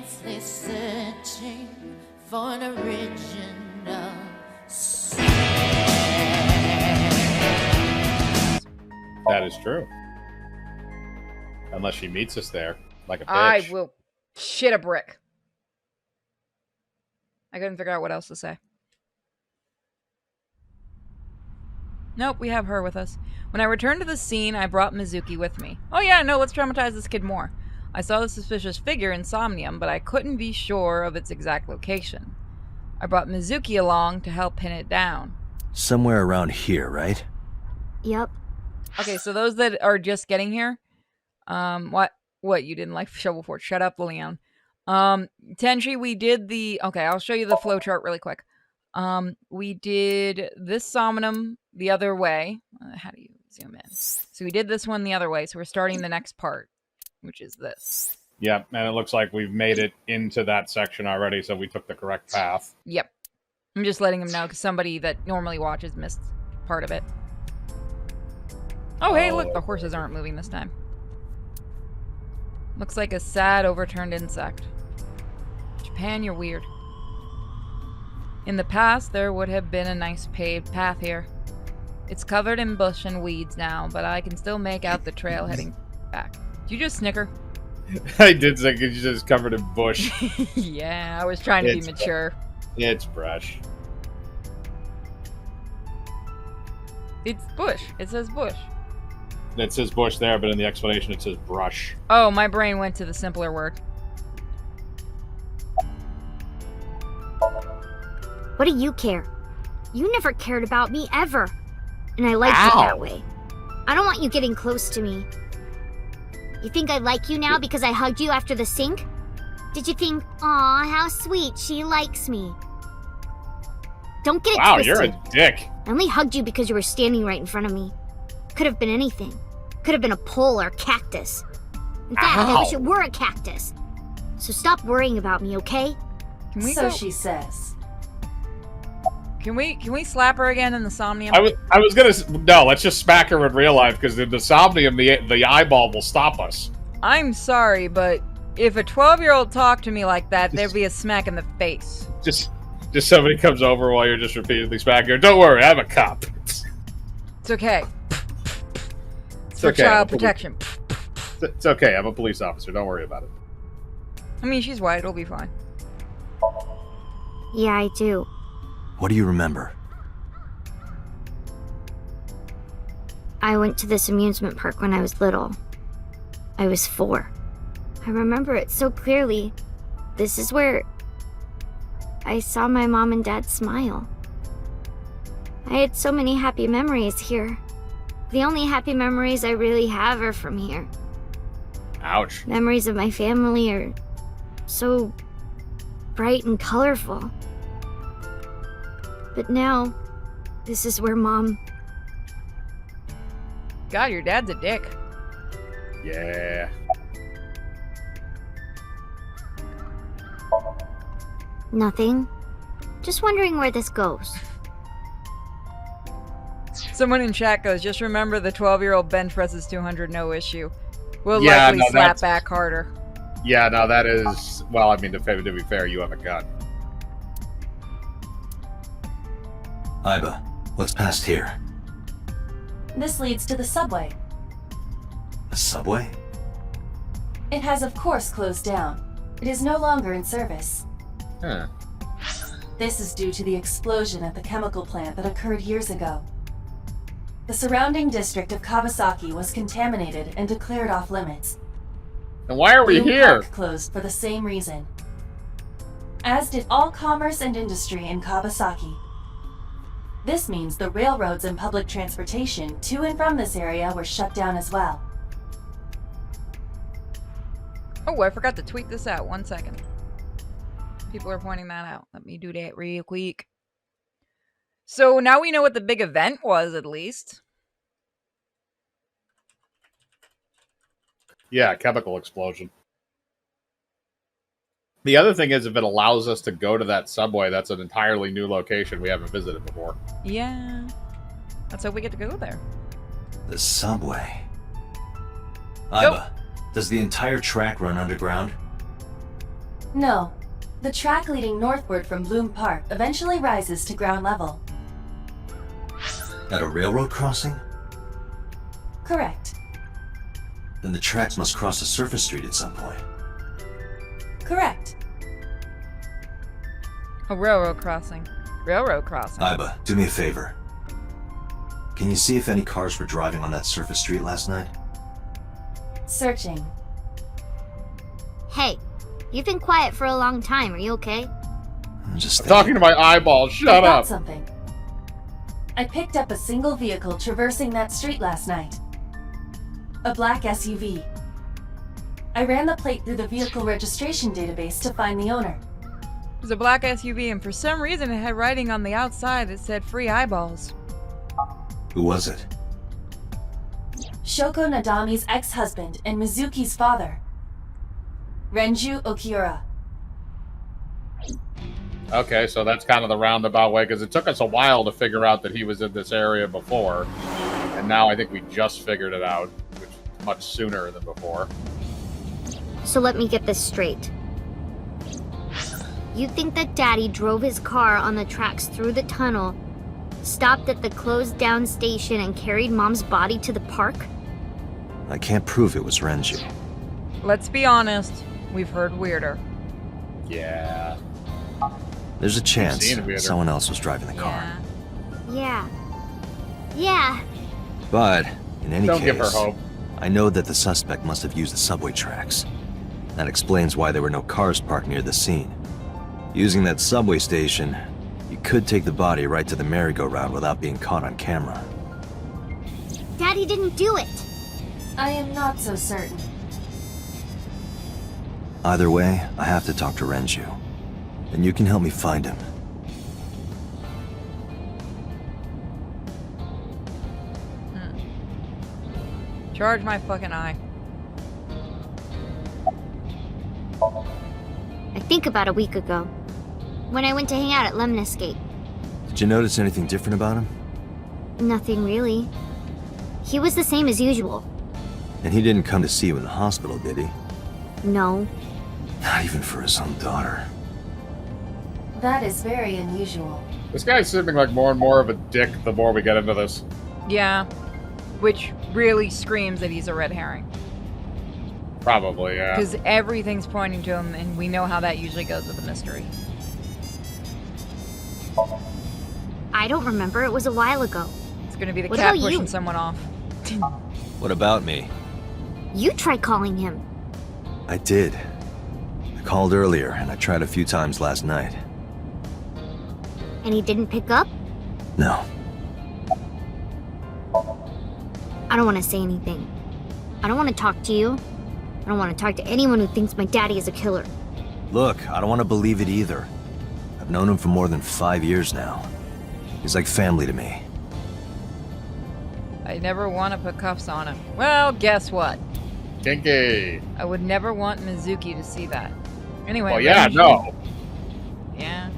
endlessly searching for an original sound. That is true. Unless she meets us there, like a bitch. I will shit a brick. I couldn't figure out what else to say. Nope, we have her with us. When I returned to the scene, I brought Mizuki with me. Oh yeah, no, let's traumatize this kid more. I saw the suspicious figure in Somnium, but I couldn't be sure of its exact location. I brought Mizuki along to help pin it down. Somewhere around here, right? Yep. Okay, so those that are just getting here, what you didn't like Shovel Fort? Shut up, Lilian. Tenchi, we did the. Okay, I'll show you the flowchart really quick. We did this Somnium the other way. How do you zoom in? So we did this one the other way. So we're starting the next part, which is this. Yep, and it looks like we've made it into that section already, so we took the correct path. Yep. I'm just letting them know because somebody that normally watches missed part of it. Oh, hey, look, the horses aren't moving this time. Looks like a sad, overturned insect. Japan, you're weird. In the past, there would have been a nice paved path here. It's covered in bush and weeds now, but I can still make out the trail heading back. Did you just snicker? I did think it's just covered in bush. Yeah, I was trying to be mature. It's brush. It's bush. It says bush. It says bush there, but in the explanation it says brush. Oh, my brain went to the simpler word. What do you care? You never cared about me, ever. And I liked it that way. I don't want you getting close to me. You think I like you now because I hugged you after the sink? Did you think, aw, how sweet, she likes me? Don't get it twisted. Wow, you're a dick. I only hugged you because you were standing right in front of me. Could have been anything. Could have been a pole or a cactus. In fact, I wish it were a cactus. So stop worrying about me, okay? Can we So she says. Can we slap her again in the Somnium? I was gonna no. Let's just smack her in real life because in the Somnium, the eyeball will stop us. I'm sorry, but if a 12-year-old talked to me like that, there'd be a smack in the face. Just somebody comes over while you're just repeatedly smacking her. Don't worry, I'm a cop. It's okay. It's for child protection. It's okay. I'm a police officer. Don't worry about it. I mean, she's white. It'll be fine. Yeah, I do. What do you remember? I went to this amusement park when I was little. I was 4. I remember it so clearly. This is where I saw my mom and dad smile. I had so many happy memories here. The only happy memories I really have are from here. Ouch. Memories of my family are so bright and colorful. But now, this is where Mom... God, your dad's a dick. Yeah. Nothing. Just wondering where this goes. Someone in chat goes, just remember the 12-year-old bench presses 200, no issue. We'll likely slap back harder. Yeah, no, that is... Well, I mean, to be fair, you have a gun. Iba, what's past here? This leads to the subway. The subway? It has, of course, closed down. It is no longer in service. Huh. This is due to the explosion at the chemical plant that occurred years ago. The surrounding district of Kawasaki was contaminated and declared off limits. And why are we here? Park closed for the same reason. As did all commerce and industry in Kawasaki. This means the railroads and public transportation to and from this area were shut down as well. Oh, I forgot to tweet this out. 1 second. People are pointing that out. Let me do that real quick. So now we know what the big event was, at least. Yeah, chemical explosion. The other thing is, if it allows us to go to that subway, that's an entirely new location we haven't visited before. Yeah. Let's hope we get to go there. The subway. Iba, does the entire track run underground? No. The track leading northward from Bloom Park eventually rises to ground level. At a railroad crossing? Correct. Then the tracks must cross a surface street at some point. Correct. A railroad crossing. Railroad crossing. Iba, do me a favor. Can you see if any cars were driving on that surface street last night? Searching. Hey, you've been quiet for a long time. Are you okay? I'm just I'm talking to my eyeball. I Shut got up. something. I picked up a single vehicle traversing that street last night. A black SUV. I ran the plate through the vehicle registration database to find the owner. It was a black SUV, and for some reason it had writing on the outside that said free eyeballs. Who was it? Shoko Nadami's ex-husband and Mizuki's father. Renju Okiura. Okay, so that's kind of the roundabout way, because it took us a while to figure out that he was in this area before. And now I think we just figured it out, which is much sooner than before. So let me get this straight. You think that Daddy drove his car on the tracks through the tunnel, stopped at the closed down station, and carried Mom's body to the park? I can't prove it was Renju. Let's be honest, we've heard weirder. Yeah. There's a chance seen weirder. someone else was driving the car. Yeah. Yeah. But, in any Don't case, give her hope. I know that the suspect must have used the subway tracks. That explains why there were no cars parked near the scene. Using that subway station, you could take the body right to the merry-go-round without being caught on camera. Daddy didn't do it. I am not so certain. Either way, I have to talk to Renju. And you can help me find him. Charge my fucking eye. I think about a week ago, when I went to hang out at Lemniscape. Did you notice anything different about him? Nothing really. He was the same as usual. And he didn't come to see you in the hospital, did he? No. Not even for his own daughter. That is very unusual. This guy's seeming like more and more of a dick the more we get into this. Yeah. Which really screams that he's a red herring. Probably, yeah. Because everything's pointing to him, and we know how that usually goes with a mystery. I don't remember. It was a while ago. It's gonna be the What cat about pushing you? someone off. What about me? You tried calling him. I did. I called earlier, and I tried a few times last night. And he didn't pick up? No. I don't want to say anything. I don't want to talk to you. I don't want to talk to anyone who thinks my daddy is a killer. Look, I don't want to believe it either. I've known him for more than 5 years now. He's like family to me. I never want to put cuffs on him. Well, guess what? Kinky. I would never want Mizuki to see that. Anyway, Well, yeah, Renju- no. Yeah.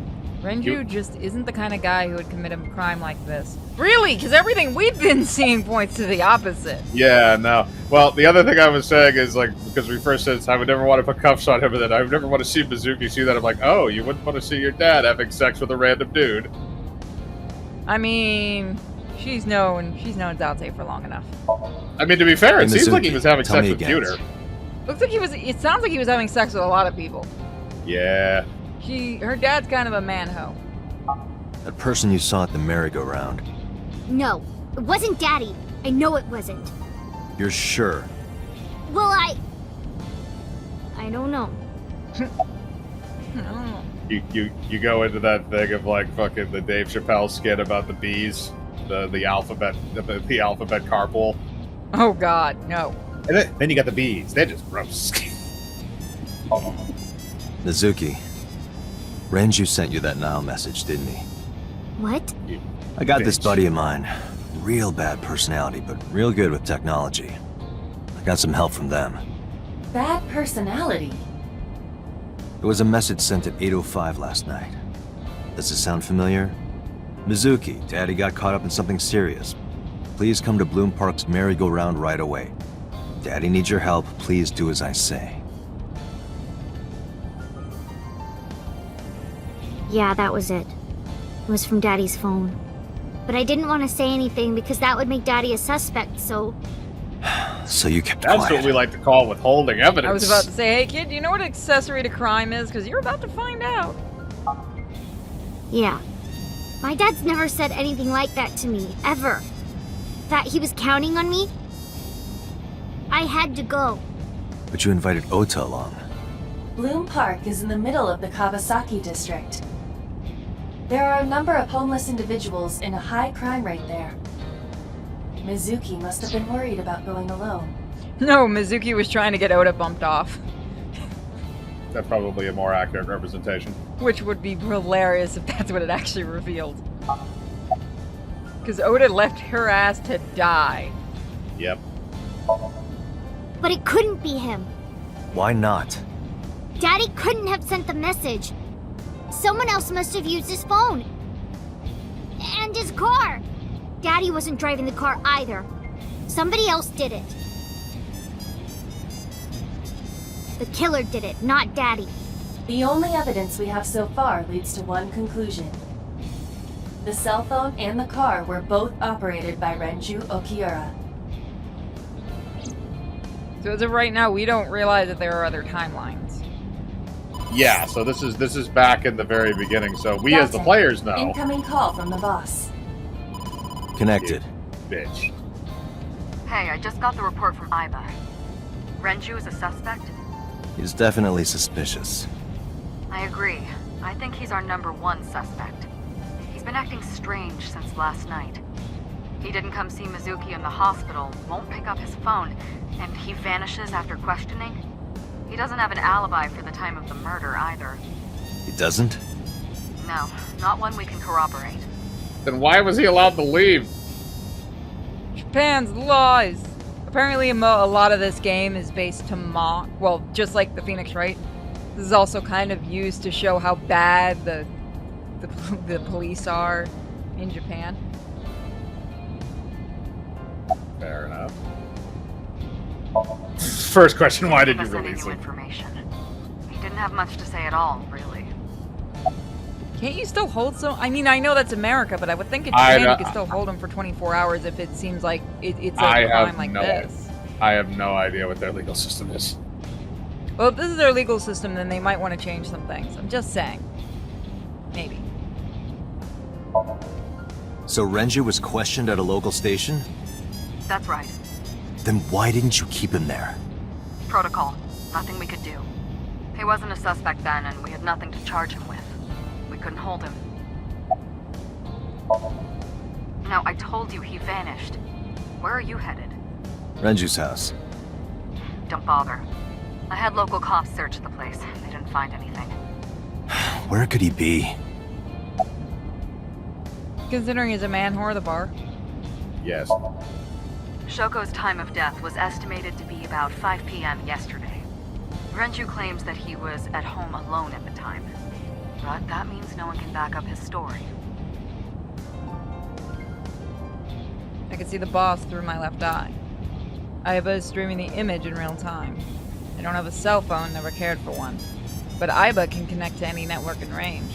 Renju You- just isn't the kind of guy who would commit a crime like this. Really? Because everything we've been seeing points to the opposite. Yeah, no. Well, the other thing I was saying is, like, because we first said I would never want to put cuffs on him, and then I would never want to see Mizuki see that. I'm like, oh, you wouldn't want to see your dad having sex with a random dude. I mean, she's known Date for long enough. I mean, to be fair, it Hey, seems like he Mizuki, was having tell sex me with again. Pewter. Looks like it sounds like he was having sex with a lot of people. Yeah. Her dad's kind of a man-ho. That person you saw at the merry-go-round. No, it wasn't Daddy. I know it wasn't. You're sure? Well, I don't know. Oh. You go into that thing of, like, fucking the Dave Chappelle skit about the bees, the alphabet carpool. Oh God, no. And then you got the bees. They're just gross. Mizuki. Renju sent you that Nile message, didn't he? What? I got this Bitch. buddy of mine. Real bad personality, but real good with technology. I got some help from them. Bad personality. There was a message sent at 8:05 last night. Does it sound familiar? Mizuki, Daddy got caught up in something serious. Please come to Bloom Park's merry-go-round right away. Daddy needs your help. Please do as I say. Yeah, that was it. It was from Daddy's phone. But I didn't want to say anything because that would make Daddy a suspect, so... So you kept That's quiet. what we like to call withholding evidence. I was about to say, hey kid, you know what accessory to crime is? Because you're about to find out. Yeah. My dad's never said anything like that to me, ever. That he was counting on me? I had to go. But you invited Ota along. Bloom Park is in the middle of the Kawasaki district. There are a number of homeless individuals in a high crime rate there. Mizuki must have been worried about going alone. No, Mizuki was trying to get Oda bumped off. That's probably a more accurate representation. Which would be hilarious if that's what it actually revealed. Because Oda left her ass to die. Yep. But it couldn't be him. Why not? Daddy couldn't have sent the message. Someone else must have used his phone. And his car. Daddy wasn't driving the car either. Somebody else did it. The killer did it, not Daddy. The only evidence we have so far leads to one conclusion. The cell phone and the car were both operated by Renju Okiura. So as of right now, we don't realize that there are other timelines. Yeah, so this is back in the very beginning, so we as the That's it. players know. Incoming call from the boss. Connected. Bitch. Hey, I just got the report from Iba. Renju is a suspect? He's definitely suspicious. I agree. I think he's our #1 suspect. He's been acting strange since last night. He didn't come see Mizuki in the hospital, won't pick up his phone, and he vanishes after questioning. He doesn't have an alibi for the time of the murder either. He doesn't? No, not one we can corroborate. Then why was he allowed to leave? Japan's laws. Apparently, a lot of this game is based to mock. Well, just like the Phoenix, right? This is also kind of used to show how bad the police are in Japan. Fair enough. First question, why did you He was sending release you him? information. He didn't have much to say at all, really. Can't you still hold some? I mean, I know that's America, but I would think in Japan you could still hold them for 24 hours if it seems like it's a crime like this. I have no idea what their legal system is. Well, if this is their legal system, then they might want to change some things. I'm just saying. Maybe. So Renju was questioned at a local station? That's right. Then why didn't you keep him there? Protocol. Nothing we could do. He wasn't a suspect then, and we had nothing to charge him with. We couldn't hold him. Now, I told you he vanished. Where are you headed? Renju's house. Don't bother. I had local cops search the place. They didn't find anything. Where could he be? Considering he's a man whore, the bar. Yes. Shoko's time of death was estimated to be about 5 p.m. yesterday. Renju claims that he was at home alone at the time. But that means no one can back up his story. I can see the boss through my left eye. Aiba is streaming the image in real time. I don't have a cell phone, never cared for one. But Aiba can connect to any network in range.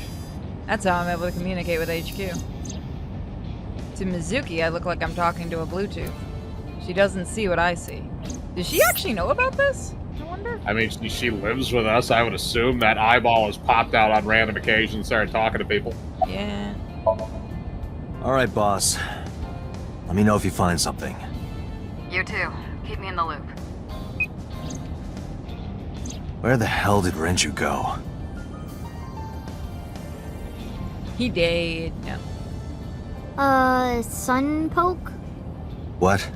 That's how I'm able to communicate with HQ. To Mizuki, I look like I'm talking to a Bluetooth. She doesn't see what I see. Does she actually know about this? I wonder. I mean, she lives with us. I would assume that eyeball has popped out on random occasions and started talking to people. Yeah. All right, boss. Let me know if you find something. You too. Keep me in the loop. Where the hell did Renju go? He did. No. Sun poke? What?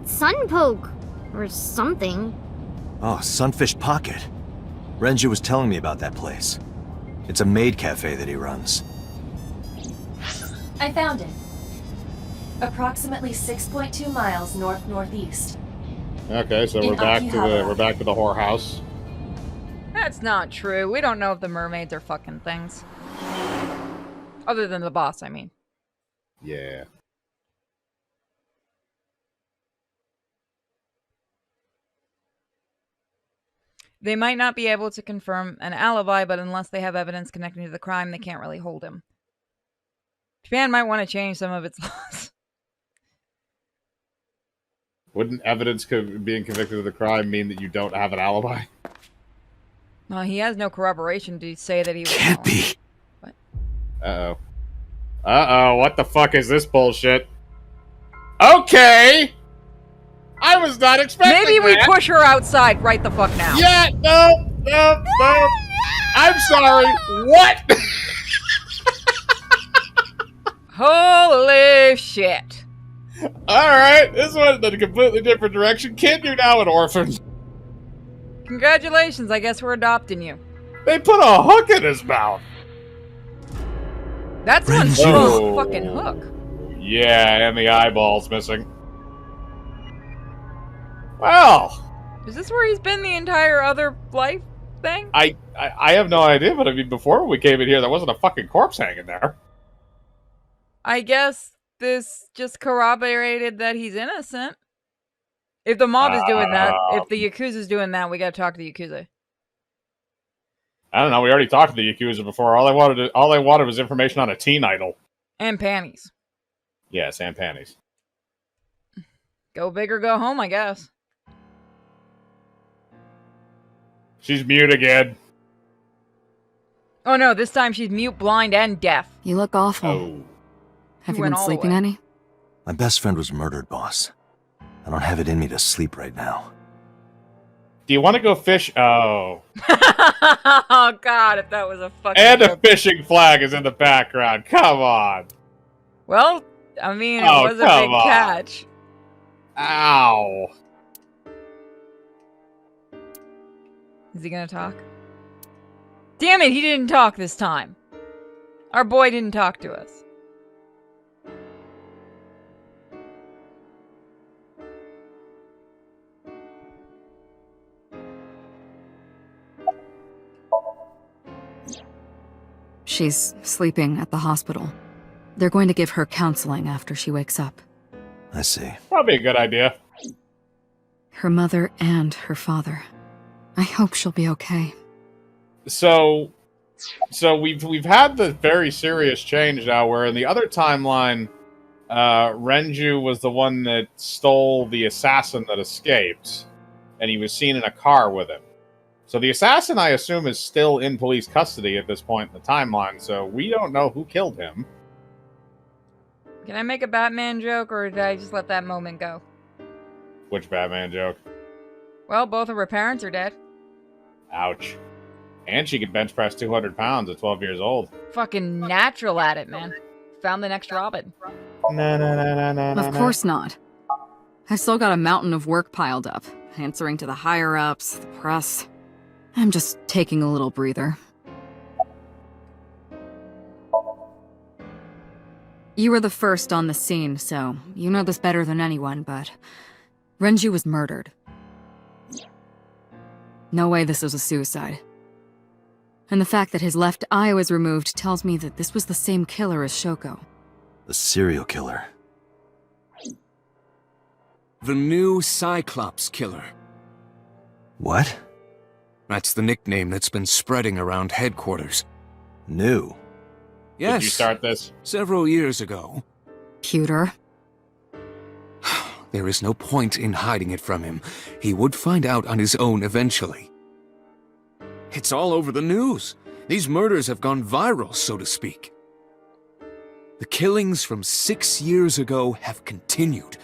Sun poke. Or something. Oh, Sunfish Pocket. Renju was telling me about that place. It's a maid cafe that he runs. I found it. Approximately 6.2 miles north-northeast. Okay, so In we're back to Akihabara. the whorehouse. That's not true. We don't know if the mermaids are fucking things. Other than the boss, I mean. Yeah. They might not be able to confirm an alibi, but unless they have evidence connecting to the crime, they can't really hold him. Japan might want to change some of its laws. Wouldn't evidence being convicted of the crime mean that you don't have an alibi? Well, he has no corroboration to say that he was. Can't be. What? Uh-oh. Uh-oh, what the fuck is this bullshit? Okay! I was not expecting Maybe we that. push her outside right the fuck now. Yeah, no. I'm sorry. What? Holy shit. Alright, this went in a completely different direction. Kid, you're now an orphan. Congratulations, I guess we're adopting you. They put a hook in his mouth. That's one Renju. strong fucking hook. Yeah, and the eyeball's missing. Well, Is this where he's been the entire other life thing? I have no idea, but I mean, before we came in here, there wasn't a fucking corpse hanging there. I guess this just corroborated that he's innocent. If the mob is doing that, if the Yakuza's doing that, we gotta talk to the Yakuza. I don't know. We already talked to the Yakuza before. All I wanted was information on a teen idol. And panties. Yes, and panties. Go big or go home, I guess. She's mute again. Oh no, this time she's mute, blind, and deaf. You look awful. Oh. Have You you went been all the sleeping way. any? My best friend was murdered, boss. I don't have it in me to sleep right now. Do you want to go fish? Oh. Oh god, if that was a fucking And a joke. fishing flag is in the background. Come on. Well, I mean, it Oh, was a come big on. catch. Ow. Is he gonna talk? Damn it, he didn't talk this time. Our boy didn't talk to us. She's sleeping at the hospital. They're going to give her counseling after she wakes up. I see. Probably a good idea. Her mother and her father. I hope she'll be okay. So we've had the very serious change now, where in the other timeline, Renju was the one that stole the assassin that escaped, and he was seen in a car with him. So the assassin, I assume, is still in police custody at this point in the timeline, so we don't know who killed him. Can I make a Batman joke, or did I just let that moment go? Which Batman joke? Well, both of her parents are dead. Ouch. And she could bench press 200 pounds at 12 years old. Fucking natural at it, man. Found the next Robin. Of course not. I've still got a mountain of work piled up, answering to the higher-ups, the press. I'm just taking a little breather. You were the first on the scene, so you know this better than anyone, but Renju was murdered. No way this was a suicide. And the fact that his left eye was removed tells me that this was the same killer as Shoko. The serial killer. The new Cyclops Killer. What? That's the nickname that's been spreading around headquarters. New. Yes. Did you start this? Several years ago. Pewter. There is no point in hiding it from him. He would find out on his own eventually. It's all over the news. These murders have gone viral, so to speak. The killings from 6 years ago have continued.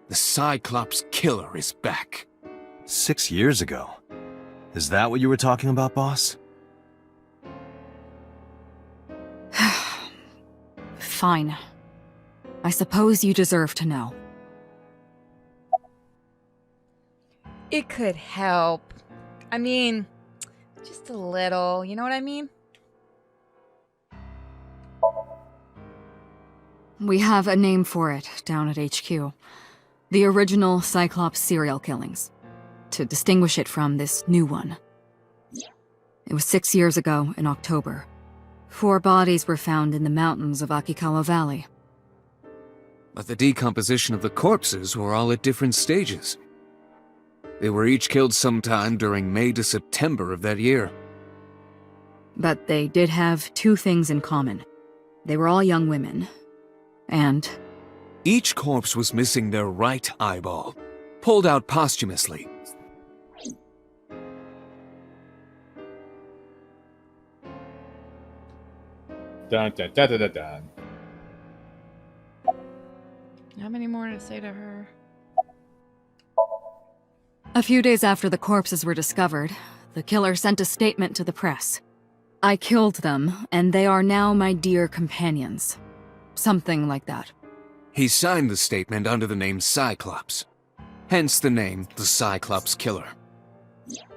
The Cyclops Killer is back. 6 years ago. Is that what you were talking about, boss? Fine. I suppose you deserve to know. It could help. I mean, just a little. You know what I mean? We have a name for it down at HQ. The original Cyclops serial killings. To distinguish it from this new one. It was 6 years ago in October. 4 bodies were found in the mountains of Akikawa Valley. But the decomposition of the corpses were all at different stages. They were each killed sometime during May to September of that year. But they did have two things in common. They were all young women. And Each corpse was missing their right eyeball, pulled out posthumously. Dun dun dun dun dun dun. How many more to say to her? a few days after the corpses were discovered, the killer sent a statement to the press. I killed them, and they are now my dear companions. Something like that. He signed the statement under the name Cyclops. Hence the name the Cyclops Killer.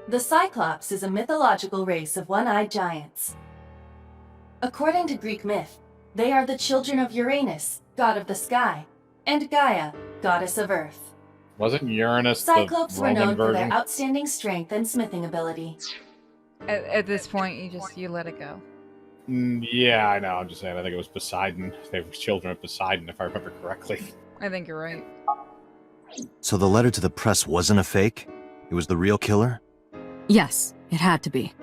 The Cyclops is a mythological race of one-eyed giants. According to Greek myth, they are the children of Uranus, god of the sky, and Gaia, goddess of earth. Wasn't Uranus Cyclops the were Roman known for version? their outstanding strength and smithing ability. At this point, you let it go. Yeah, I know. I'm just saying. I think it was Poseidon. They were children of Poseidon, if I remember correctly. I think you're right. So the letter to the press wasn't a fake? It was the real killer? Yes, it had to be.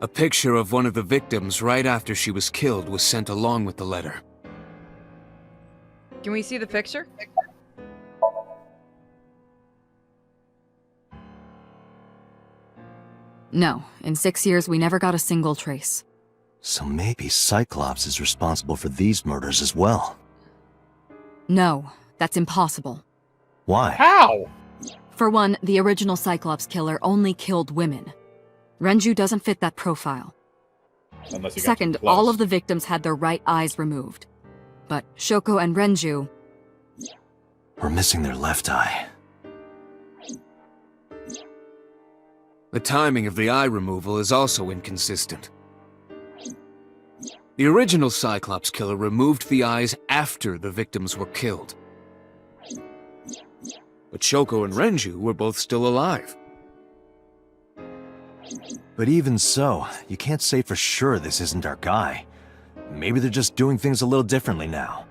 A picture of one of the victims right after she was killed was sent along with the letter. Can we see the picture? No, in 6 years we never got a single trace. So maybe Cyclops is responsible for these murders as well. No, that's impossible. Why? How? For one, the original Cyclops killer only killed women. Renju doesn't fit that profile. Unless you got Second, too close. all of the victims had their right eyes removed. But Shoko and Renju, We're missing their left eye. The timing of the eye removal is also inconsistent. The original Cyclops Killer removed the eyes after the victims were killed. But Shoko and Renju were both still alive. But even so, you can't say for sure this isn't our guy. Maybe they're just doing things a little differently now.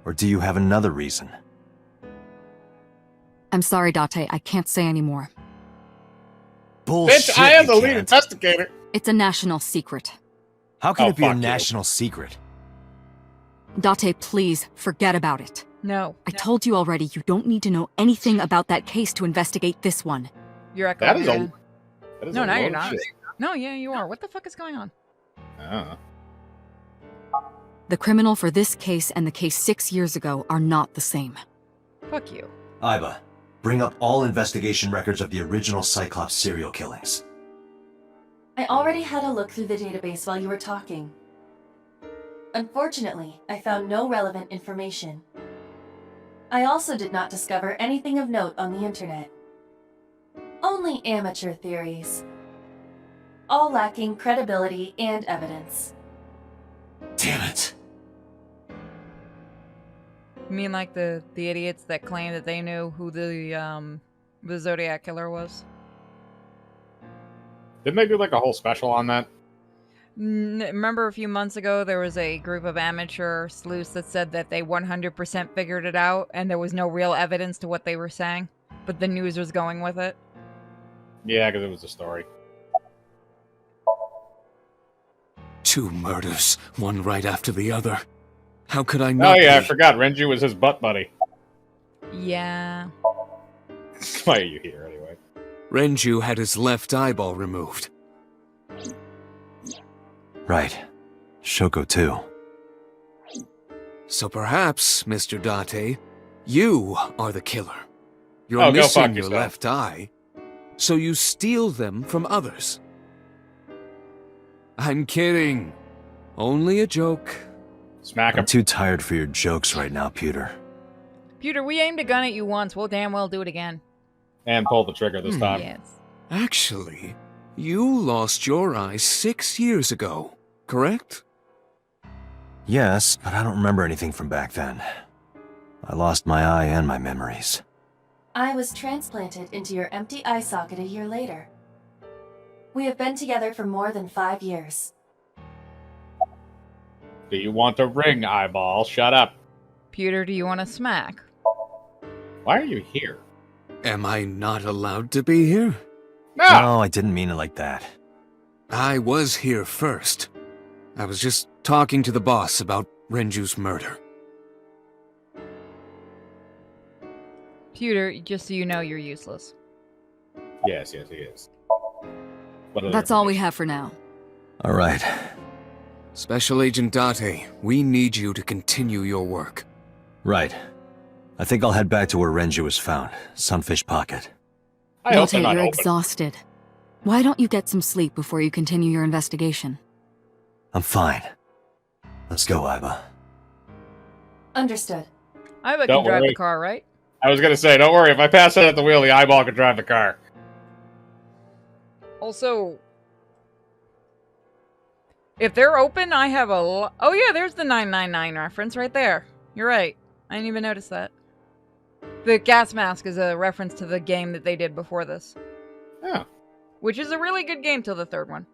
Or do you have another reason? I'm sorry, Date, I can't say anymore. Bullshit, Bitch, I am you the lead can't. investigator. It's a national secret. How can Oh, it be a fuck you. national secret? Date, please, forget about it. No. I told you already, you don't need to know anything about that case to investigate this one. You're echoing. That is again. That is No, a now load you're of not. shit. No, yeah, you are. What the fuck is going on? Oh. The criminal for this case and the case 6 years ago are not the same. Fuck you. Iba, bring up all investigation records of the original Cyclops serial killings. I already had a look through the database while you were talking. Unfortunately, I found no relevant information. I also did not discover anything of note on the internet. Only amateur theories. All lacking credibility and evidence. Damn it. You mean like the idiots that claim that they knew who the Zodiac Killer was? Didn't they do like a whole special on that? Remember a few months ago there was a group of amateur sleuths that said that they 100% figured it out and there was no real evidence to what they were saying, but the news was going with it? Yeah, because it was a story. 2 murders, one right after the other. How could I Oh not yeah, I be? forgot. Renju was his butt buddy. Yeah. Why are you here anyway? Renju had his left eyeball removed. Right. Shoko too. So perhaps, Mr. Date, you are the killer. You're Oh, go missing fuck your yourself. left eye, so you steal them from others. I'm kidding. Only a joke. Smack him. I'm too tired for your jokes right now, Pewter. Pewter, we aimed a gun at you once. We'll damn well do it again. And pull the trigger this time. Yes. Actually, you lost your eye 6 years ago, correct? Yes, but I don't remember anything from back then. I lost my eye and my memories. I was transplanted into your empty eye socket a year later. We have been together for more than 5 years. Do you want a ring, eyeball? Shut up. Pewter, do you want to smack? Why are you here? Am I not allowed to be here? No. No, I didn't mean it like that. I was here first. I was just talking to the boss about Renju's murder. Pewter, just so you know, you're useless. Yes, he is. What other That's all we information? have for now. All right. Special Agent Date, we need you to continue your work. Right. I think I'll head back to where Renju was found. Sunfish Pocket. I hope they're Date, not you're open. exhausted. Why don't you get some sleep before you continue your investigation? I'm fine. Let's go, Iva. Understood. I bet Don't can drive worry. the car, right? I was gonna say, don't worry. If I pass out at the wheel, the eyeball can drive the car. Also, if they're open, I have a oh yeah, there's the 999 reference right there. You're right. I didn't even notice that. The gas mask is a reference to the game that they did before this. Yeah. Which is a really good game till the third one.